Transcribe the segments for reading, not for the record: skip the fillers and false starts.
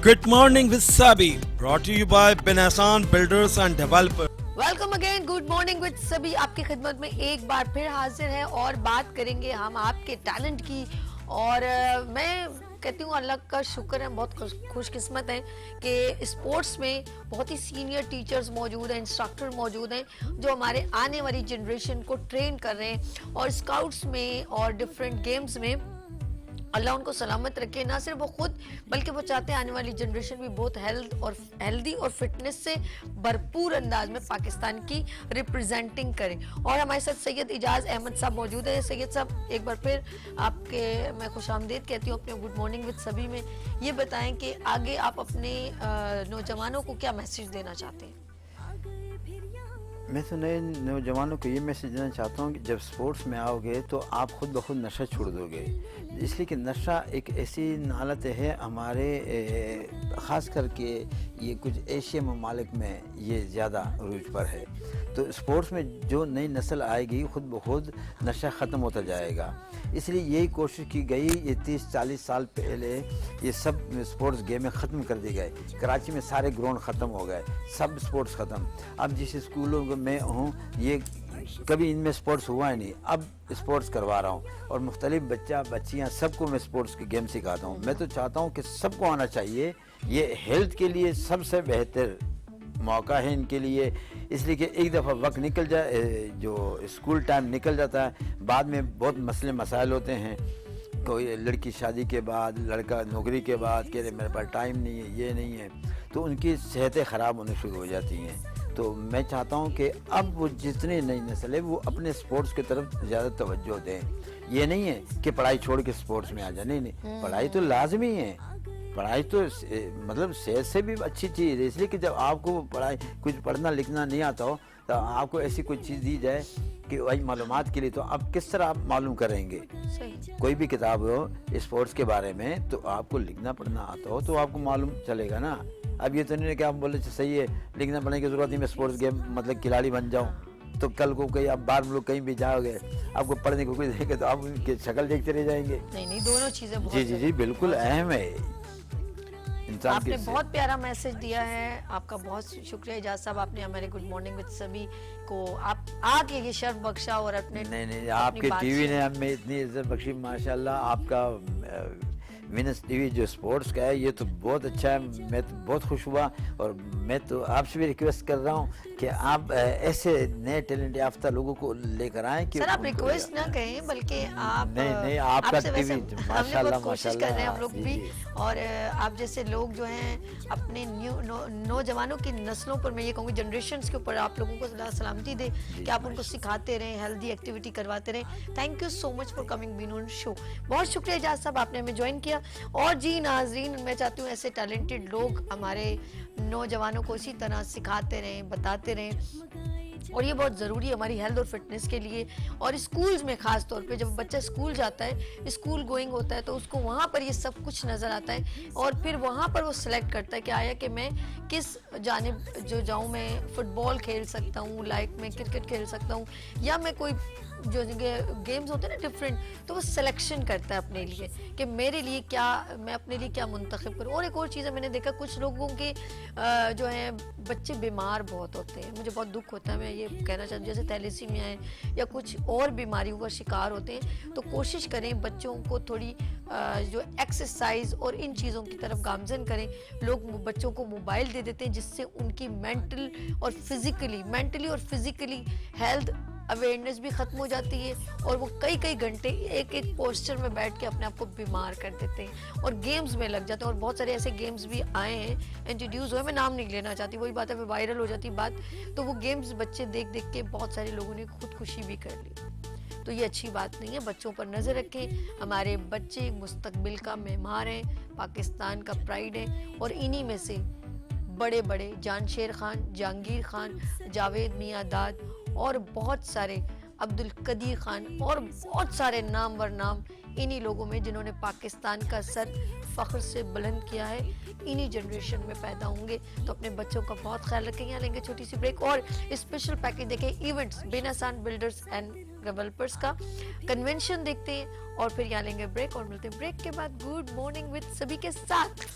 Good morning with Sabi, brought to you by Benasan Builders and Developers. Welcome again, good morning with सभी आपकी खिदमत में एक बार फिर हाजिर है और बात करेंगे हम आपके टैलेंट की। और मैं कहती हूँ अल्लाह का शुक्र है, बहुत खुशकिस्मत है कि स्पोर्ट्स में बहुत ही सीनियर टीचर्स मौजूद हैं, इंस्ट्रक्टर मौजूद हैं जो हमारे आने वाली जनरेशन को ट्रेन कर रहे हैं। और स्काउट्स में और डिफरेंट गेम्स में अल्लाह उनको सलामत रखे, ना सिर्फ वो खुद बल्कि वो चाहते हैं आने वाली जनरेशन भी बहुत हेल्दी और फिटनेस से भरपूर अंदाज में पाकिस्तान की रिप्रेजेंटिंग करे। और हमारे साथ सैयद इजाज़ अहमद साहब मौजूद है। सैयद साहब, एक बार फिर आपके मैं खुशामदीद कहती हूँ अपने गुड मॉर्निंग विद सभी में। ये बताएं कि आगे आप अपने नौजवानों को क्या मैसेज देना चाहते हैं? मैं तो नए नौजवानों को ये मैसेज देना चाहता हूँ कि जब स्पोर्ट्स में आओगे तो आप खुद ब खुद नशा छोड़ दोगे, इसलिए कि नशा एक ऐसी हालत है हमारे ख़ास करके ये कुछ एशिया ममालिक में ये ज़्यादा रूज पर है। तो स्पोर्ट्स में जो नई नस्ल आएगी खुद ब खुद नशा ख़त्म होता जाएगा। इसलिए यही कोशिश की गई, ये 30-40 साल पहले ये सब स्पोर्ट्स गेमें ख़त्म कर दी गए। कराची में सारे ग्राउंड ख़त्म हो गए, सब स्पोर्ट्स ख़त्म। अब जिस स्कूलों में हूँ ये कभी इनमें स्पोर्ट्स हुआ ही नहीं, अब स्पोर्ट्स करवा रहा हूँ और मुख्तलिफ बच्चियाँ सबको मैं स्पोर्ट्स की गेम सिखाता हूँ। मैं तो चाहता हूँ कि सबको आना चाहिए, ये हेल्थ के लिए सबसे बेहतर मौका है इनके लिए। इसलिए कि एक दफ़ा वक्त निकल जाए, जो स्कूल टाइम निकल जाता है, बाद में बहुत मसले मसाइल होते हैं। कोई लड़की शादी के बाद, लड़का नौकरी के बाद कह रहे मेरे पास टाइम नहीं है, ये नहीं है, तो उनकी सेहतें ख़राब होने शुरू हो जाती हैं। तो मैं चाहता हूँ कि अब वो जितनी नई नस्ल है वो अपने स्पोर्ट्स की तरफ ज़्यादा तवज्जो दें। ये नहीं है कि पढ़ाई छोड़ के स्पोर्ट्स में आ जाए, नहीं, पढ़ाई तो लाजमी है, पढ़ाई तो मतलब सेहत से भी अच्छी चीज़ है। इसलिए कि जब आपको पढ़ाई कुछ पढ़ना लिखना नहीं आता हो तो आपको ऐसी कोई चीज़ दी जाए कि वही मालूमात के लिए, तो आप किस तरह आप मालूम करेंगे? कोई भी किताब हो स्पोर्ट्स के बारे में तो आपको लिखना पढ़ना आता हो तो आपको मालूम चलेगा ना। अब ये तो नहीं है कि आप बोले सही है लिखना पढ़ने की ज़रूरत नहीं, मैं स्पोर्ट्स गेम मतलब खिलाड़ी बन जाऊँ, तो कल को कहीं आप बाहर लोग कहीं भी जाओगे आपको पढ़ने को कुछ देंगे तो आप उनकी शक्ल देखते रह जाएंगे। नहीं, दोनों चीज़ें बहुत जी बिल्कुल अहम है। आपने बहुत प्यारा मैसेज दिया है, आपका बहुत शुक्रिया इजाज़ साहब। आपने हमारे गुड मॉर्निंग विद सभी को आप आके ये शर्फ बख्शा और अपने नहीं आपके टीवी ने हमें इतनी इज्जत बख्शी, माशाल्लाह। आपका विनस टीवी जो स्पोर्ट्स का है ये तो बहुत अच्छा है, मैं तो बहुत खुश हुआ। और मैं तो आपसे भी रिक्वेस्ट कर रहा हूँ कि आप ऐसे नए टैलेंट याफ्ता लोगों को लेकर आएं कि सर आप रिक्वेस्ट ना कहें बल्कि आप नहीं आपका टीवी माशाल्लाह कोशिश कर रहे हैं हम लोग भी। और आप जैसे लोग जो हैं अपने नौजवानों की नस्लों पर, मैं ये कहूँगी जनरेशन्स के ऊपर आप लोगों को सलामती दे कि आप उनको सिखाते रहें, हेल्दी एक्टिविटी करवाते रहें। Thank you so much for coming been on show. बहुत शुक्रिया इजाज़ साहब, आपने हमें ज्वाइन किया। और जी नाज़रीन, मैं चाहती हूँ ऐसे टैलेंटेड लोग हमारे नौजवानों को इसी तरह सिखाते रहें, बताते रहें। और ये बहुत ज़रूरी है हमारी हेल्थ और फिटनेस के लिए। और स्कूल्स में ख़ास तौर पे जब बच्चा स्कूल जाता है, स्कूल गोइंग होता है, तो उसको वहाँ पर ये सब कुछ नज़र आता है और फिर वहाँ पर वो सिलेक्ट करता है कि आया कि मैं किस जानिब जो जाऊँ, मैं फ़ुटबॉल खेल सकता हूँ, लाइक मैं क्रिकेट खेल सकता हूँ, या मैं कोई जो गेम्स होते हैं ना डिफरेंट, तो वो सिलेक्शन करता है अपने लिए कि मेरे लिए क्या, मैं अपने लिए क्या मुंतखब करूँ। और एक और चीज़ है, मैंने देखा कुछ लोगों के जो है बच्चे बीमार बहुत होते हैं, मुझे बहुत दुख होता है, मैं ये कहना चाहती हूँ, जैसे थैलेसीमिया है या कुछ और बीमारियों का शिकार होते हैं, तो कोशिश करें बच्चों को थोड़ी जो एक्सरसाइज और इन चीज़ों की तरफ गामजन करें। लोग बच्चों को मोबाइल दे देते हैं जिससे उनकी मेंटली और फिजिकली हेल्थ अवेयरनेस भी ख़त्म हो जाती है और वो कई घंटे एक पोस्चर में बैठ के अपने आप को बीमार कर देते हैं और गेम्स में लग जाते हैं। और बहुत सारे ऐसे गेम्स भी आए हैं, इंट्रोड्यूस हुए, मैं नाम नहीं लेना चाहती, वही बात है, वायरल हो जाती बात, तो वो गेम्स बच्चे देख के बहुत सारे लोगों ने खुदकुशी भी कर ली। तो ये अच्छी बात नहीं है, बच्चों पर नज़र रखें। हमारे बच्चे मुस्तकबिल का मेहमान हैं, पाकिस्तान का प्राइड है। और इन्हीं में से बड़े जानशेर खान, जहांगीर खान, जावेद मियां दाद और बहुत सारे अब्दुल कदीर खान और बहुत सारे नामवर नाम इन्हीं लोगों में जिन्होंने पाकिस्तान का सर फ़ख्र से बुलंद किया है, इन्हीं जनरेशन में पैदा होंगे। तो अपने बच्चों का बहुत ख्याल रखें। यहाँ लेंगे छोटी सी ब्रेक और स्पेशल पैकेज देखें, इवेंट्स बेनासान बिल्डर्स एंड डेवलपर्स का कन्वेंशन देखते हैं और फिर यहाँ लेंगे ब्रेक और मिलते हैं ब्रेक के बाद गुड मॉर्निंग विद सभी के साथ।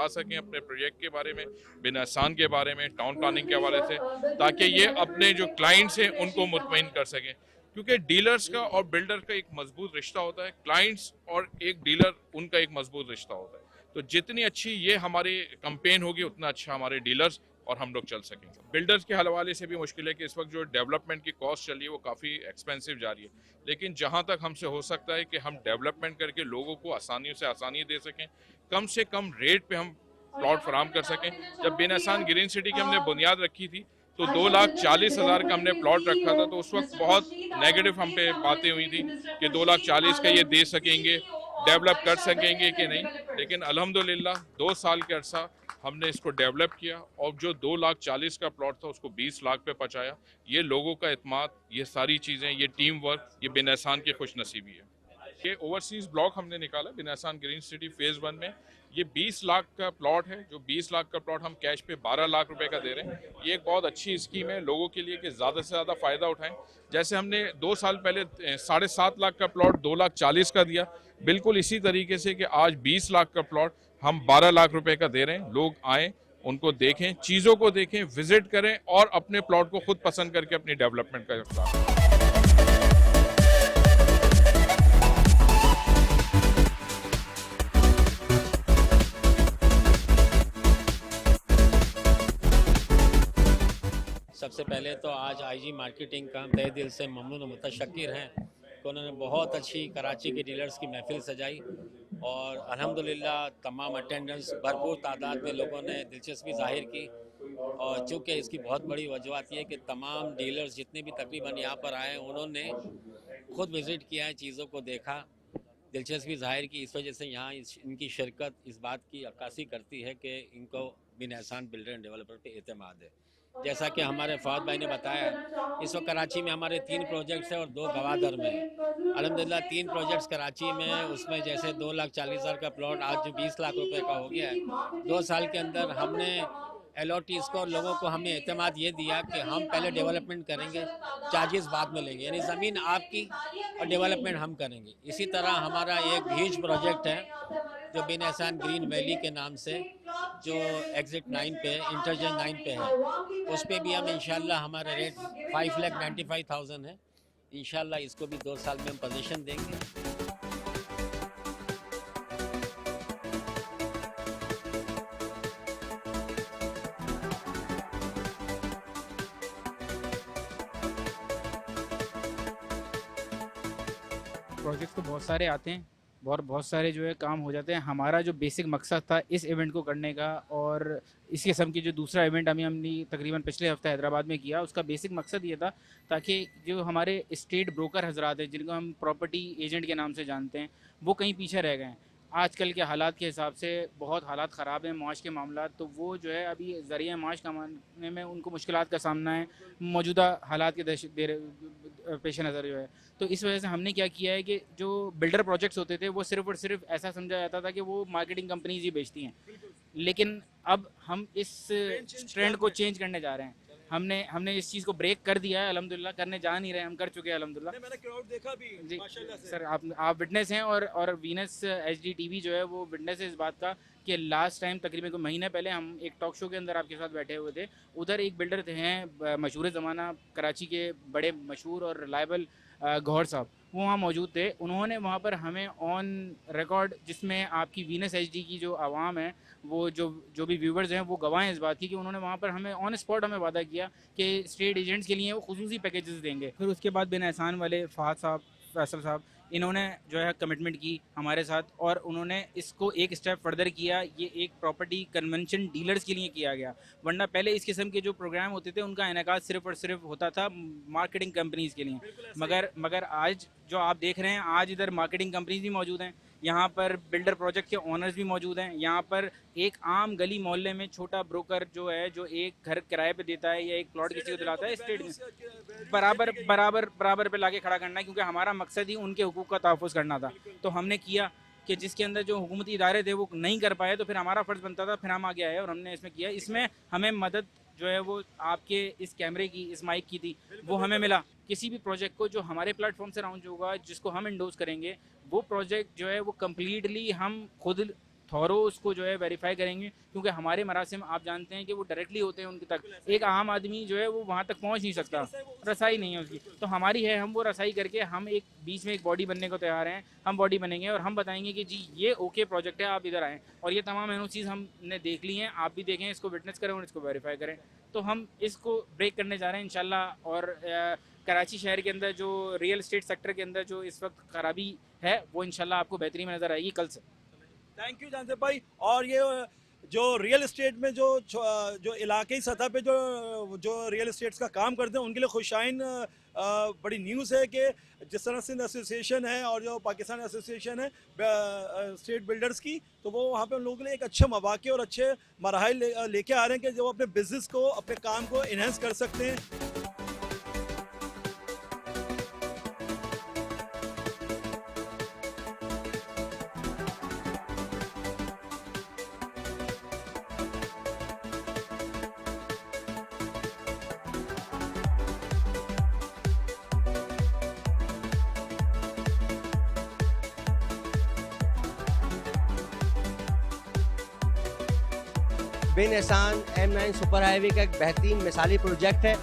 बता सकें अपने प्रोजेक्ट के बारे में, बिन एहसान के बारे में, टाउन प्लानिंग के हवाले से, ताकि ये अपने जो क्लाइंट्स हैं उनको मुतमईन कर सकें। क्योंकि डीलर्स का और बिल्डर का एक मजबूत रिश्ता होता है, क्लाइंट्स और एक डीलर उनका एक मजबूत रिश्ता होता है। तो जितनी अच्छी ये हमारी कैंपेन होगी उतना अच्छा हमारे डीलर्स और हम लोग चल सकेंगे। बिल्डर्स के हवाले से भी मुश्किल है कि इस वक्त जो डेवलपमेंट की कॉस्ट चल रही है वो काफ़ी एक्सपेंसिव जा रही है, लेकिन जहाँ तक हमसे हो सकता है कि हम डेवलपमेंट करके लोगों को आसानी से आसानी दे सकें, कम से कम रेट पे हम प्लॉट फराम कर सकें। जब बिन एहसान ग्रीन सिटी की हमने बुनियाद रखी थी तो 2,40,000 का हमने प्लॉट रखा था, तो उस वक्त बहुत नेगेटिव हम पे बातें हुई थी कि 2,40,000 का ये दे सकेंगे, डेवलप कर सकेंगे कि नहीं। लेकिन अल्हम्दुलिल्लाह 2 साल के अरसा हमने इसको डेवलप किया और जो 2,40,000 का प्लॉट था उसको 20 लाख पे पहुंचाया। ये लोगों का इत्मीनान, ये सारी चीज़ें, ये टीम वर्क, ये बिन एहसान की खुशनसीबी है। ये ओवरसीज़ ब्लॉक हमने निकाला बिन एहसान ग्रीन सिटी फेज़ 1 में। ये 20 लाख का प्लॉट है, जो 20 लाख का प्लॉट हम कैश पे 12 लाख रुपए का दे रहे हैं। ये एक बहुत अच्छी स्कीम है लोगों के लिए कि ज़्यादा से ज़्यादा फ़ायदा उठाएं। जैसे हमने 2 साल पहले 7.5 लाख का प्लॉट 2,40,000 का दिया, बिल्कुल इसी तरीके से कि आज 20 लाख का प्लॉट हम 12 लाख रुपए का दे रहे हैं। लोग आएँ, उनको देखें, चीज़ों को देखें, विजिट करें और अपने प्लॉट को खुद पसंद करके अपनी डेवलपमेंट का इक़्तिदार करें। सबसे पहले तो आज आईजी मार्केटिंग का तहे दिल से ममनून और मुतशक्किर हैं कि उन्होंने बहुत अच्छी कराची के डीलर्स की महफिल सजाई और अल्हम्दुलिल्लाह तमाम अटेंडेंट्स भरपूर तादाद में लोगों ने दिलचस्पी जाहिर की। और चूँकि इसकी बहुत बड़ी वजूहत ये है कि तमाम डीलर्स जितने भी तकरीबन यहाँ पर आए उन्होंने खुद विज़िट किया है, चीज़ों को देखा, दिलचस्पी जाहिर की। इस वजह से यहाँ इनकी शिरकत इस बात की अक्कासी करती है कि इनको बिन एहसान बिल्डर एंड डेवलपर पे एतमाद है। जैसा कि हमारे फवाद भाई ने बताया, इस वक्त कराची में हमारे 3 प्रोजेक्ट्स हैं और 2 गवादर में। अल्हम्दुलिल्लाह 3 प्रोजेक्ट्स कराची में, उसमें जैसे 2,40,000 का प्लॉट आज जो 20 लाख रुपए का हो गया है। 2 साल के अंदर हमने LOTs को और लोगों को हमने एतमाद ये दिया कि हम पहले डेवलपमेंट करेंगे, चार्जेस बाद में लेंगे, यानी ज़मीन आपकी और डेवलपमेंट हम करेंगे। इसी तरह हमारा एक ह्यूज प्रोजेक्ट है जो बिन एहसान ग्रीन वैली के नाम से, जो एग्जिट 9 पे, इंटरचेंज 9 पे है, उस पर भी हम इंशाल्लाह हमारा रेट 5,95,000 है। इंशाल्लाह इसको भी 2 साल में हम पोजीशन देंगे। प्रोजेक्ट्स तो बहुत सारे आते हैं और बहुत सारे जो है काम हो जाते हैं। हमारा जो बेसिक मकसद था इस इवेंट को करने का और इस किस्म की जो दूसरा इवेंट हमने तकरीबन पिछले हफ्ते हैदराबाद में किया, उसका बेसिक मकसद ये था ताकि जो हमारे स्टेट ब्रोकर हजरात हैं, जिनको हम प्रॉपर्टी एजेंट के नाम से जानते हैं, वो कहीं पीछे रह गए हैं। आजकल के हालात के हिसाब से बहुत हालात ख़राब हैं माश के मामला, तो वो जो है अभी ज़रिए माश कमाने में उनको मुश्किलात का सामना है मौजूदा हालात के पेश नज़र जो है। तो इस वजह से हमने क्या किया है कि जो बिल्डर प्रोजेक्ट्स होते थे वो सिर्फ और सिर्फ ऐसा समझा जाता था कि वो मार्केटिंग कंपनीज ही बेचती हैं, लेकिन अब हम इस ट्रेंड को चेंज करने जा रहे हैं। हमने इस चीज़ को ब्रेक कर दिया है अल्हम्दुलिल्लाह, करने जा नहीं रहे, हम कर चुके हैं अल्हम्दुलिल्लाह। मैंने क्राउड देखा भी जी माशाल्लाह से। सर, आप विटनेस हैं और वीनस HD TV जो है वो विटनेस है इस बात का कि लास्ट टाइम तकरीबन कोई महीने पहले हम एक टॉक शो के अंदर आपके साथ बैठे हुए थे। उधर एक बिल्डर हैं मशहूर ज़माना कराची के बड़े मशहूर और रिलायबल गौहर साहब, वो वहाँ मौजूद थे। उन्होंने वहाँ पर हमें ऑन रिकॉर्ड, जिसमें आपकी वीनस HD की जो आवाम है, वो जो भी व्यूवर्स हैं, वो गवाह हैं इस बात की कि उन्होंने वहाँ पर हमें ऑन स्पॉट हमें वादा किया कि स्टेट एजेंट्स के लिए वो खुसूसी पैकेजेस देंगे। फिर उसके बाद बिन एहसान वाले फहद साहब, फैसल साहब, इन्होंने जो है कमिटमेंट की हमारे साथ और उन्होंने इसको एक स्टेप फर्दर किया। ये एक प्रॉपर्टी कन्वेंशन डीलर्स के लिए किया गया, वरना पहले इस किस्म के जो प्रोग्राम होते थे उनका इनेकाद सिर्फ और सिर्फ होता था मार्केटिंग कंपनीज़ के लिए। मगर आज जो आप देख रहे हैं, आज इधर मार्केटिंग कंपनीज भी मौजूद हैं, यहाँ पर बिल्डर प्रोजेक्ट के ओनर्स भी मौजूद हैं। यहाँ पर एक आम गली मोहल्ले में छोटा ब्रोकर जो है, जो एक घर किराए पे देता है या एक प्लॉट किसी को दिलाता है, स्टेट में बराबर पे लाके खड़ा करना है, क्योंकि हमारा मकसद ही उनके हुकूक का तहफ़्फ़ुज़ करना था। तो हमने किया कि जिसके अंदर जो हुकूमती इदारे थे वो नहीं कर पाए, तो फिर हमारा फ़र्ज़ बनता था, फिर हम आगे आए और हमने इसमें किया। इसमें हमें मदद जो है वो आपके इस कैमरे की, इस माइक की थी, वो हमें मिला। किसी भी प्रोजेक्ट को जो हमारे प्लेटफॉर्म से राउंड होगा, जिसको हम इंडोर्स करेंगे, वो प्रोजेक्ट जो है वो कम्प्लीटली हम खुद थॉरो उसको जो है वेरीफाई करेंगे, क्योंकि हमारे मरासिम आप जानते हैं कि वो डायरेक्टली होते हैं उनके तक, एक आम आदमी जो है वो वहाँ तक पहुँच नहीं सकता, रसाई नहीं है उसकी। तो हमारी है, हम वो रसाई करके हम एक बीच में एक बॉडी बनने को तैयार हैं, हम बॉडी बनेंगे और हम बताएंगे कि जी ये ओके प्रोजेक्ट है, आप इधर आएँ। और ये तमाम एनओसीज हमने देख ली हैं, आप भी देखें, इसको विटनेस करें और इसको वेरीफाई करें। तो हम इसको ब्रेक करने जा रहे हैं इंशाल्लाह। और कराची शहर के अंदर जो रियल एस्टेट सेक्टर के अंदर जो इस वक्त खराबी है वो इंशाल्लाह आपको बेहतरी में नज़र आएगी कल से। थैंक यू जानसेब भाई। और ये जो रियल एस्टेट में जो इलाक़ाई सतह पे जो रियल एस्टेट्स का काम करते हैं उनके लिए खुशाइन बड़ी न्यूज़ है कि जिस तरह सिंध एसोसिएशन है और जो पाकिस्तान एसोसिएशन है स्टेट बिल्डर्स की, तो वो वहाँ पे उन लोगों के लिए एक अच्छे मौक़े और अच्छे मराहिल लेके आ रहे हैं कि जो अपने बिज़नेस को, अपने काम को इन्हेंस कर सकते हैं। बिन एहसान M9 सुपर हाईवे का एक बेहतरीन मिसाली प्रोजेक्ट है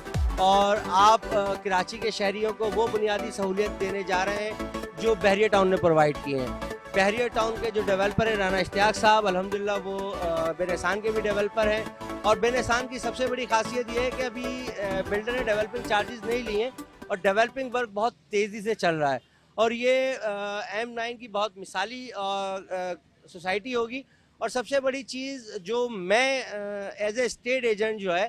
और आप कराची के शहरियों को वो बुनियादी सहूलियत देने जा रहे हैं जो बहरिया टाउन ने प्रोवाइड किए हैं। बहरिया टाउन के जो डेवलपर हैं राना इश्तियाक साहब, अल्हम्दुलिल्लाह वो बिन एहसान के भी डेवलपर हैं। और बिन एहसान की सबसे बड़ी खासियत ये है कि अभी बिल्डर ने डेवलपिंग चार्जेस नहीं लिए और डेवलपिंग वर्क बहुत तेज़ी से चल रहा है। और ये M9 की बहुत मिसाली सोसाइटी होगी। और सबसे बड़ी चीज़ जो मैं एज ए स्टेट एजेंट जो है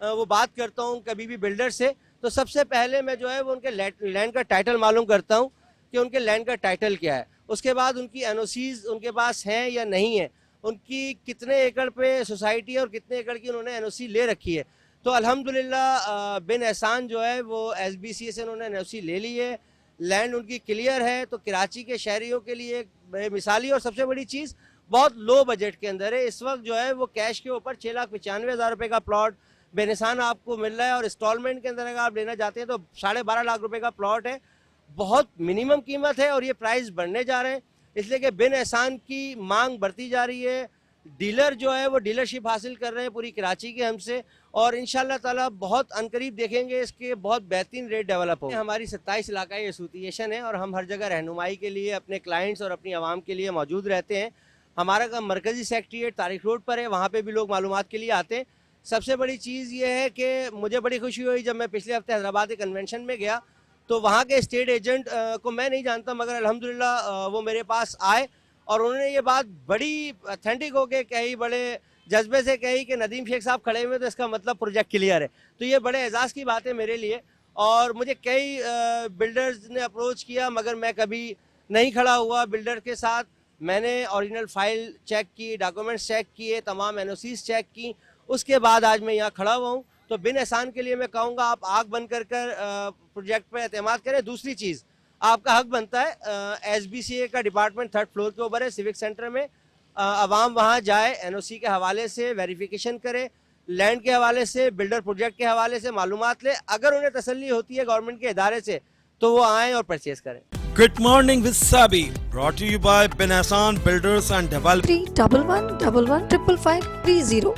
वो बात करता हूँ कभी भी बिल्डर से, तो सबसे पहले मैं जो है वो उनके लैंड का टाइटल मालूम करता हूँ कि उनके लैंड का टाइटल क्या है। उसके बाद उनकी एनओसीज उनके पास हैं या नहीं है, उनकी कितने एकड़ पे सोसाइटी है और कितने एकड़ की उन्होंने एनओसी ले रखी है। तो अल्हम्दुलिल्लाह बिन एहसान जो है वो SBCA से उन्होंने एनओसी ले ली है, लैंड उनकी क्लियर है। तो कराची के शहरियों के लिए एक मिसाली और सबसे बड़ी चीज़ बहुत लो बजट के अंदर है। इस वक्त जो है वो कैश के ऊपर 6,95,000 रुपये का प्लॉट बिन एहसान आपको मिल रहा है और इंस्टॉलमेंट के अंदर अगर आप लेना चाहते हैं तो 12.5 लाख रुपए का प्लॉट है। बहुत मिनिमम कीमत है और ये प्राइस बढ़ने जा रहे हैं इसलिए कि बिन एहसान की मांग बढ़ती जा रही है। डीलर जो है वो डीलरशिप हासिल कर रहे हैं पूरी कराची के हमसे और इंशाल्लाह ताला बहुत अनकरीब देखेंगे इसके बहुत बेहतरीन रेट डेवलप हो। हमारी 27 इलाकाई एसोसिएशन है और हम हर जगह रहनुमाई के लिए अपने क्लाइंट्स और अपनी आवाम के लिए मौजूद रहते हैं। हमारा काम मरकज़ी सेक्रेटेरिएट तारिक रोड पर है, वहाँ पे भी लोग मालूमात के लिए आते हैं। सबसे बड़ी चीज़ ये है कि मुझे बड़ी खुशी हुई जब मैं पिछले हफ्ते हैदराबाद के कन्वेंशन में गया तो वहाँ के स्टेट एजेंट को मैं नहीं जानता मगर अल्हम्दुलिल्लाह वो मेरे पास आए और उन्होंने ये बात बड़ी ऑथेंटिक होकर कही, बड़े जज्बे से कही कि नदीम शेख साहब खड़े हुए तो इसका मतलब प्रोजेक्ट क्लियर है। तो ये बड़े एजाज़ की बात है मेरे लिए। और मुझे कई बिल्डर्स ने अप्रोच किया मगर मैं कभी नहीं खड़ा हुआ बिल्डर के साथ। मैंने ओरिजिनल फाइल चेक की, डॉक्यूमेंट्स चेक किए, तमाम एनओसीज चेक की, उसके बाद आज मैं यहाँ खड़ा हुआ हूँ। तो बिन एहसान के लिए मैं कहूँगा आप आग बंद कर प्रोजेक्ट पर एतमाद करें। दूसरी चीज़ आपका हक बनता है, SBCA का डिपार्टमेंट 3rd फ्लोर के ऊपर है सिविक सेंटर में, आवाम वहाँ जाए, NOC के हवाले से वेरिफिकेशन करे, लैंड के हवाले से, बिल्डर प्रोजेक्ट के हवाले से मालूमात ले। अगर उन्हें तसल्ली होती है गवर्नमेंट के इदारे से तो वो आएँ और परचेज करें। Good morning with Sabi, brought to you by Ben Hassan Builders and Developers. 311 11 555 30